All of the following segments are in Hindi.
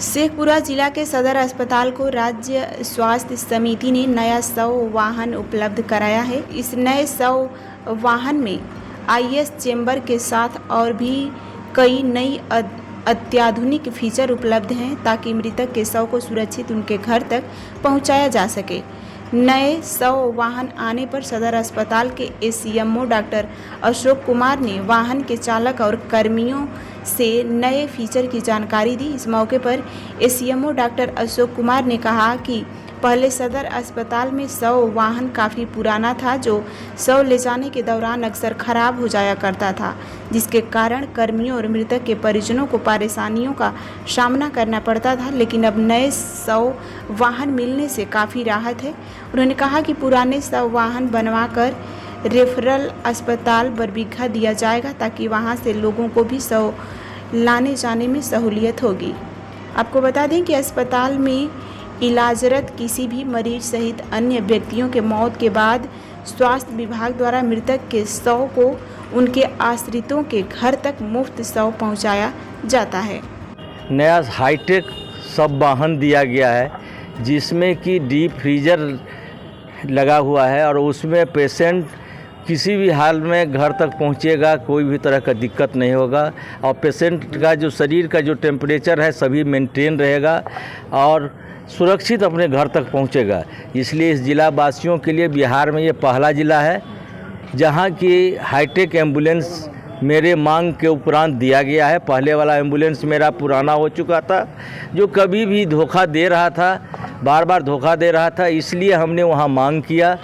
शेखपुरा जिला के सदर अस्पताल को राज्य स्वास्थ्य समिति ने नया 100 वाहन उपलब्ध कराया है। इस नए 100 वाहन में आईएस चेंबर के साथ और भी कई नई अत्याधुनिक फीचर उपलब्ध हैं ताकि मृतक के शव को सुरक्षित उनके घर तक पहुंचाया जा सके। नए 100 वाहन आने पर सदर अस्पताल के एसीएमओ डॉक्टर अशोक कुमार ने वाहन के चालक और कर्मियों से नए फीचर की जानकारी दी। इस मौके पर एसीएमओ डॉक्टर अशोक कुमार ने कहा कि पहले सदर अस्पताल में 100 वाहन काफ़ी पुराना था जो शव ले जाने के दौरान अक्सर खराब हो जाया करता था, जिसके कारण कर्मियों और मृतक के परिजनों को परेशानियों का सामना करना पड़ता था। लेकिन अब नए 100 वाहन मिलने से काफ़ी राहत है। उन्होंने कहा कि पुराने 100 वाहन बनवाकर रेफरल अस्पताल बरबीघा दिया जाएगा ताकि वहां से लोगों को भी शव लाने जाने में सहूलियत होगी। आपको बता दें कि अस्पताल में इलाजरत किसी भी मरीज सहित अन्य व्यक्तियों के मौत के बाद स्वास्थ्य विभाग द्वारा मृतक के शव को उनके आश्रितों के घर तक मुफ्त शव पहुंचाया जाता है। नया हाईटेक सब वाहन दिया गया है जिसमें कि डीप फ्रीजर लगा हुआ है और उसमें पेशेंट किसी भी हाल में घर तक पहुंचेगा, कोई भी तरह का दिक्कत नहीं होगा और पेशेंट का जो शरीर का जो टेम्परेचर है सभी मेंटेन रहेगा और सुरक्षित अपने घर तक पहुंचेगा। इसलिए इस जिला वासियों के लिए बिहार में ये पहला ज़िला है जहां की हाईटेक एम्बुलेंस मेरे मांग के उपरांत दिया गया है। पहले वाला एम्बुलेंस मेरा पुराना हो चुका था जो कभी भी धोखा दे रहा था, बार बार धोखा दे रहा था, इसलिए हमने वहां मांग किया।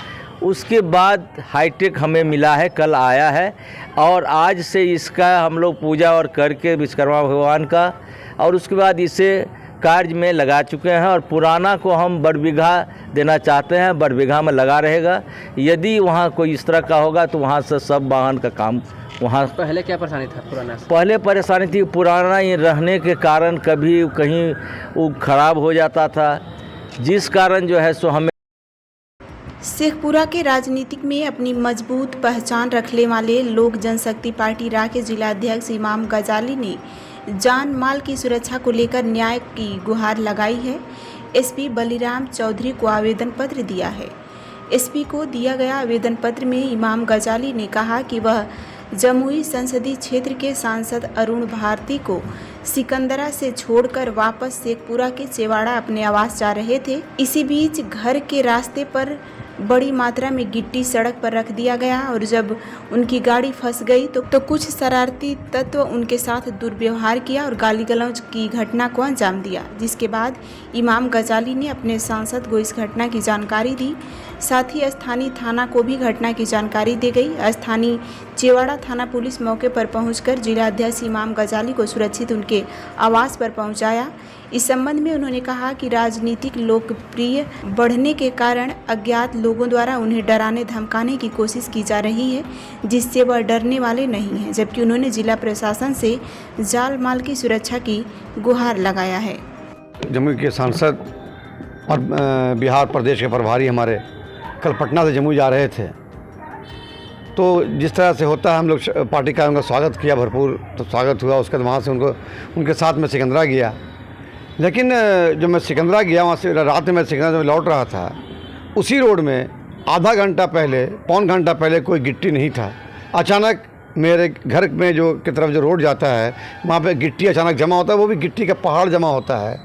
उसके बाद हाईटेक हमें मिला है, कल आया है और आज से इसका हम लोग पूजा और करके विश्वकर्मा भगवान का और उसके बाद इसे कार्य में लगा चुके हैं और पुराना को हम बरबीघा देना चाहते हैं। बरबीघा में लगा रहेगा। यदि वहाँ कोई इस तरह का होगा तो वहाँ से सब वाहन का काम वहाँ। पहले क्या परेशानी था पुराना? पहले परेशानी थी पुराना ये रहने के कारण कभी कहीं वो खराब हो जाता था, जिस कारण जो है सो हमें। शेखपुरा के राजनीतिक में अपनी मजबूत पहचान रखने वाले लोक जनशक्ति पार्टी रा के जिलाध्यक्ष इमाम गजाली ने जान माल की सुरक्षा को लेकर न्याय की गुहार लगाई है। एसपी बलिराम चौधरी को आवेदन पत्र दिया है। एसपी को दिया गया आवेदन पत्र में इमाम गजाली ने कहा कि वह जमुई संसदीय क्षेत्र के सांसद अरुण भारती को सिकंदरा से छोड़कर वापस शेखपुरा के चेवाड़ा अपने आवास जा रहे थे। इसी बीच घर के रास्ते पर बड़ी मात्रा में गिट्टी सड़क पर रख दिया गया और जब उनकी गाड़ी फंस गई तो कुछ शरारती तत्व उनके साथ दुर्व्यवहार किया और गाली गलौज की घटना को अंजाम दिया, जिसके बाद इमाम गजाली ने अपने सांसद को इस घटना की जानकारी दी। साथ ही स्थानीय थाना को भी घटना की जानकारी दी गई। स्थानीय चेवाड़ा थाना पुलिस मौके पर पहुंचकर जिलाध्यक्ष इमाम गजाली को सुरक्षित उनके आवास पर पहुंचाया। इस संबंध में उन्होंने कहा कि राजनीतिक लोकप्रिय बढ़ने के कारण अज्ञात लोगों द्वारा उन्हें डराने धमकाने की कोशिश की जा रही है, जिससे वह डरने वाले नहीं हैं। जबकि उन्होंने जिला प्रशासन से जाल माल की सुरक्षा की गुहार लगाया है। जमुई के सांसद और बिहार प्रदेश के प्रभारी हमारे कल पटना से जमुई जा रहे थे, तो जिस तरह से होता है हम लोग पार्टी का उनका स्वागत किया, भरपूर तो स्वागत हुआ। उसके बाद वहाँ से उनके साथ में सिकंदरा गया। लेकिन जब मैं सिकंदरा गया वहाँ से रात में मैं सिकंदरा में लौट रहा था, उसी रोड में आधा घंटा पहले पौन घंटा पहले कोई गिट्टी नहीं था। अचानक मेरे घर में जो की तरफ जो रोड जाता है वहाँ पे गिट्टी अचानक जमा होता है, वो भी गिट्टी का पहाड़ जमा होता है।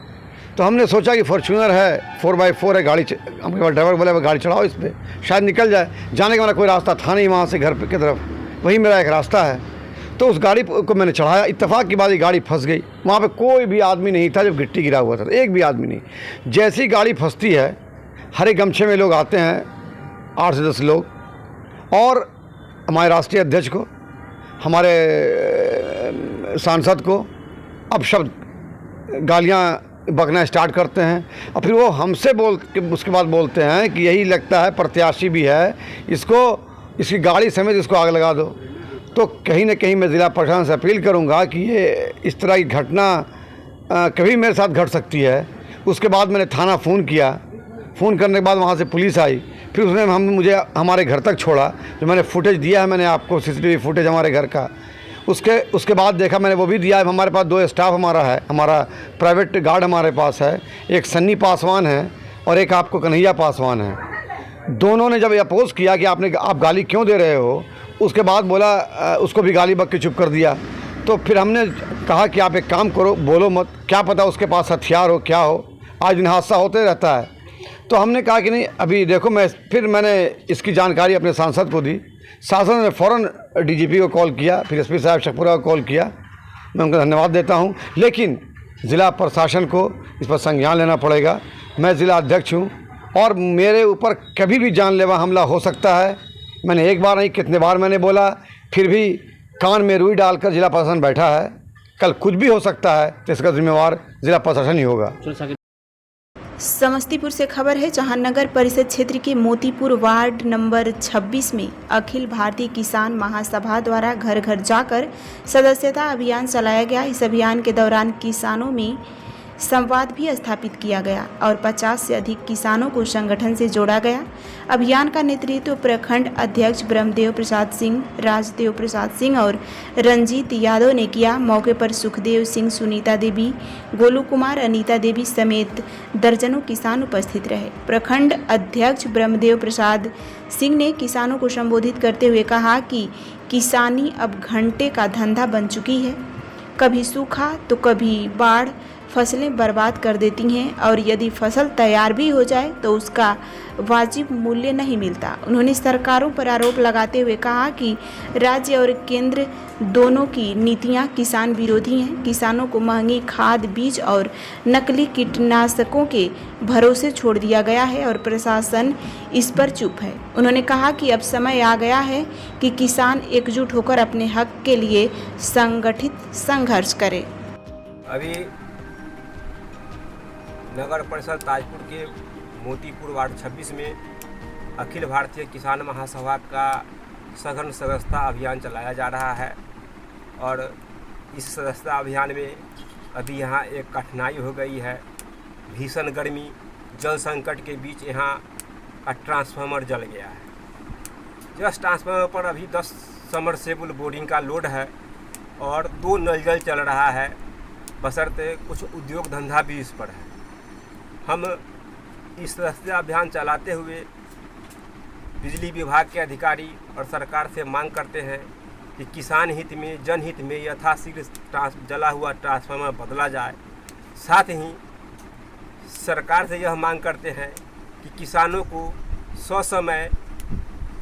तो हमने सोचा कि फॉर्च्यूनर है, 4x4 है गाड़ी, हमके पास ड्राइवर बोले गाड़ी चढ़ाओ इस पर, शायद निकल जाए। जाने का मेरा कोई रास्ता था नहीं वहाँ से घर की तरफ, वही मेरा एक रास्ता है। तो उस गाड़ी को मैंने चढ़ाया। इत्तेफाक की बात ये गाड़ी फंस गई। वहाँ पे कोई भी आदमी नहीं था जब गिट्टी गिरा हुआ था, एक भी आदमी नहीं। जैसी गाड़ी फंसती है, हरे गमछे में लोग आते हैं, 8 से 10 लोग, और हमारे राष्ट्रीय अध्यक्ष को, हमारे सांसद को अब शब्द गालियाँ बकना स्टार्ट करते हैं और फिर वो हमसे उसके बाद बोलते हैं कि यही लगता है प्रत्याशी भी है, इसकी गाड़ी समेत इसको आग लगा दो। तो कहीं ना कहीं मैं ज़िला प्रशासन से अपील करूंगा कि ये इस तरह की घटना कभी मेरे साथ घट सकती है। उसके बाद मैंने थाना फ़ोन किया। फ़ोन करने के बाद वहाँ से पुलिस आई, फिर उसने मुझे हमारे घर तक छोड़ा। जो मैंने फुटेज दिया है मैंने आपको, सीसीटीवी फुटेज हमारे घर का, उसके बाद देखा मैंने, वो भी दिया है। हमारे पास 2 स्टाफ हमारा है, हमारा प्राइवेट गार्ड हमारे पास है, एक सन्नी पासवान है और एक आपको कन्हैया पासवान है। दोनों ने जब अपोज़ किया कि आप गाली क्यों दे रहे हो, उसके बाद बोला, उसको भी गाली बक के चुप कर दिया। तो फिर हमने कहा कि आप एक काम करो, बोलो मत, क्या पता उसके पास हथियार हो, क्या हो, आज दिन हादसा होते रहता है। तो हमने कहा कि नहीं, अभी देखो, मैंने इसकी जानकारी अपने सांसद को दी। सांसद ने फ़ौरन डीजीपी को कॉल किया, फिर एसपी साहब शेखपुरा को कॉल किया। मैं उनका धन्यवाद देता हूं, लेकिन ज़िला प्रशासन को इस पर संज्ञान लेना पड़ेगा। मैं ज़िला अध्यक्ष हूं और मेरे ऊपर कभी भी जानलेवा हमला हो सकता है। मैंने एक बार नहीं, कितने बार मैंने बोला, फिर भी कान में रुई डालकर जिला प्रशासन बैठा है। कल कुछ भी हो सकता है, तो इसका जिम्मेवार जिला प्रशासन ही होगा। समस्तीपुर से खबर है, जहां नगर परिषद क्षेत्र के मोतीपुर वार्ड नंबर 26 में अखिल भारतीय किसान महासभा द्वारा घर घर जाकर सदस्यता अभियान चलाया गया। इस अभियान के दौरान किसानों में संवाद भी स्थापित किया गया और 50 से अधिक किसानों को संगठन से जोड़ा गया। अभियान का नेतृत्व प्रखंड अध्यक्ष ब्रह्मदेव प्रसाद सिंह, राजदेव प्रसाद सिंह और रंजीत यादव ने किया। मौके पर सुखदेव सिंह, सुनीता देवी, गोलू कुमार, अनीता देवी समेत दर्जनों किसान उपस्थित रहे। प्रखंड अध्यक्ष ब्रह्मदेव प्रसाद सिंह ने किसानों को संबोधित करते हुए कहा कि किसानी अब घंटे का धंधा बन चुकी है। कभी सूखा तो कभी बाढ़ फसलें बर्बाद कर देती हैं और यदि फसल तैयार भी हो जाए तो उसका वाजिब मूल्य नहीं मिलता। उन्होंने सरकारों पर आरोप लगाते हुए कहा कि राज्य और केंद्र दोनों की नीतियां किसान विरोधी हैं। किसानों को महंगी खाद, बीज और नकली कीटनाशकों के भरोसे छोड़ दिया गया है और प्रशासन इस पर चुप है। उन्होंने कहा कि अब समय आ गया है कि किसान एकजुट होकर अपने हक के लिए संगठित संघर्ष करे। अभी नगर परिषद ताजपुर के मोतीपुर वार्ड 26 में अखिल भारतीय किसान महासभा का सघन सदस्यता अभियान चलाया जा रहा है और इस सदस्यता अभियान में अभी यहाँ एक कठिनाई हो गई है। भीषण गर्मी, जल संकट के बीच यहाँ का ट्रांसफार्मर जल गया है। जिस ट्रांसफार्मर पर अभी 10 सबमर्सिबल बोरिंग का लोड है और 2 नल जल चल रहा है, बशर्ते कुछ उद्योग धंधा भी इस पर है। हम इस सदस्यता अभियान चलाते हुए बिजली विभाग के अधिकारी और सरकार से मांग करते हैं कि किसान हित में, जनहित में यथाशीघ्र जला हुआ ट्रांसफार्मर बदला जाए। साथ ही सरकार से यह मांग करते हैं कि किसानों को ससमय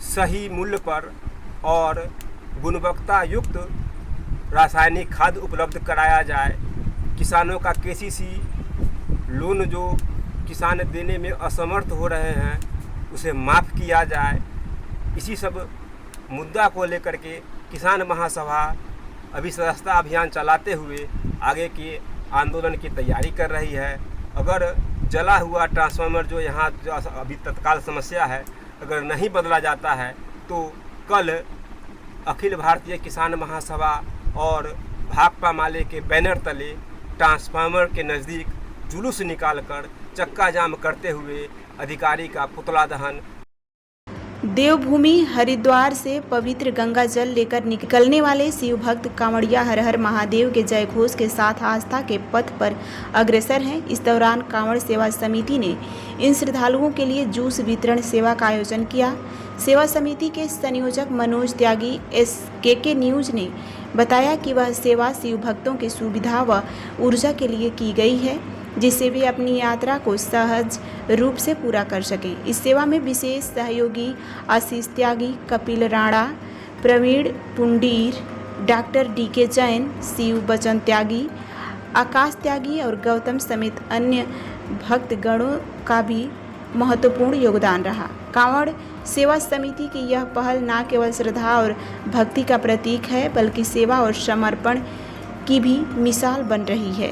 सही मूल्य पर और गुणवत्ता युक्त रासायनिक खाद उपलब्ध कराया जाए। किसानों का केसीसी लोन जो किसान देने में असमर्थ हो रहे हैं उसे माफ़ किया जाए। इसी सब मुद्दा को लेकर के किसान महासभा अभी सदस्यता अभियान चलाते हुए आगे के आंदोलन की तैयारी कर रही है। अगर जला हुआ ट्रांसफार्मर जो यहाँ अभी तत्काल समस्या है, अगर नहीं बदला जाता है तो कल अखिल भारतीय किसान महासभा और भाकपा माले के बैनर तले ट्रांसफार्मर के नज़दीक जुलूस निकालकर चक्का जाम करते हुए अधिकारी का पुतला दहन। देवभूमि हरिद्वार से पवित्र गंगा जल लेकर निकलने वाले शिव भक्त कांवड़िया हर हर महादेव के जय घोष के साथ आस्था के पथ पर अग्रसर हैं। इस दौरान कांवड़ सेवा समिति ने इन श्रद्धालुओं के लिए जूस वितरण सेवा का आयोजन किया। सेवा समिति के संयोजक मनोज त्यागी SKK न्यूज ने बताया कि वह सेवा शिव भक्तों की सुविधा व ऊर्जा के लिए की गई है, जिससे वे अपनी यात्रा को सहज रूप से पूरा कर सकें। इस सेवा में विशेष सहयोगी आशीष त्यागी, कपिल राणा, प्रवीण पुंडीर, डॉक्टर DK जैन, शिव बचन त्यागी, आकाश त्यागी और गौतम समेत अन्य भक्तगणों का भी महत्वपूर्ण योगदान रहा। कांवड़ सेवा समिति की यह पहल न केवल श्रद्धा और भक्ति का प्रतीक है, बल्कि सेवा और समर्पण की भी मिसाल बन रही है।